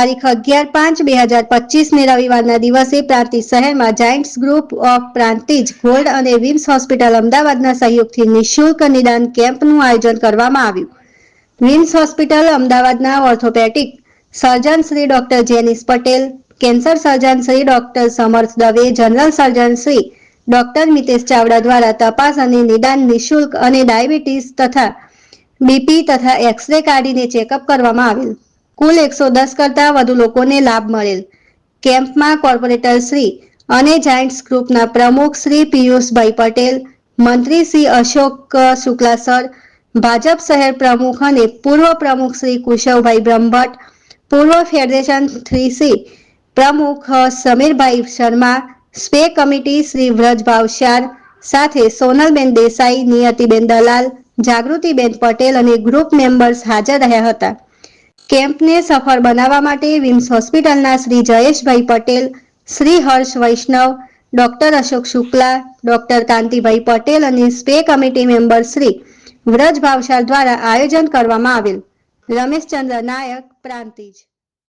તારીખ 11/5/2025 ને રવિવારના દિવસે પ્રાંતિજ શહેરમાં Giants group of Prantij gold અને વિમ્સ હોસ્પિટલ અમદાવાદના સહયોગથી નિઃશુલ્ક નિદાન કેમ્પનું આયોજન કરવામાં આવ્યું. વિમ્સ હોસ્પિટલ અમદાવાદના orthopaedic surgeon Shri doctor Jenis Patel, cancer surgeon Shri doctor Samarth Dave, general surgeon Shri doctor Mitesh Chavda દ્વારા તપાસ અને નિદાન નિઃશુલ્ક અને ડાયાબિટીસ તથા બીપી તથા એક્સ-રે કાઢીને ચેકઅપ કરવામાં આવેલ. કુલ 110 કરતાં વધુ લોકોને લાભ મળેલ. કેમ્પમાં કોર્પોરેટર શ્રી અને જાયન્ટ્સ ગ્રુપના પ્રમુખ શ્રી પિયુષભાઈ પટેલ, મંત્રી શ્રી અશોક શુક્લા સર, ભાજપ શહેર પ્રમુખ અને પૂર્વ પ્રમુખ શ્રી કુશવભાઈ બ્રહ્મભટ્ટ, પૂર્વ ફેડરેશન શ્રી પ્રમુખ સમીરભાઈ શર્મા, સ્પે કમિટી શ્રી વ્રજ ભાવસાર સાથે સોનલબેન દેસાઈ, નિયતિબેન દલાલ, જાગૃતિબેન પટેલ અને ગ્રુપ મેમ્બર્સ હાજર રહ્યા હતા. કેમ્પને સફળ બનાવવા માટે વિમ્સ હોસ્પિટલના શ્રી જયેશભાઈ પટેલ, શ્રી હર્ષ વૈષ્ણવ, ડોક્ટર અશોક શુક્લા, ડોક્ટર કાંતિભાઈ પટેલ અને સ્પે કમિટી મેમ્બર શ્રી વ્રજ ભાવસાર દ્વારા આયોજન કરવામાં આવેલ. રમેશચંદ્ર નાયક, પ્રાંતિજ.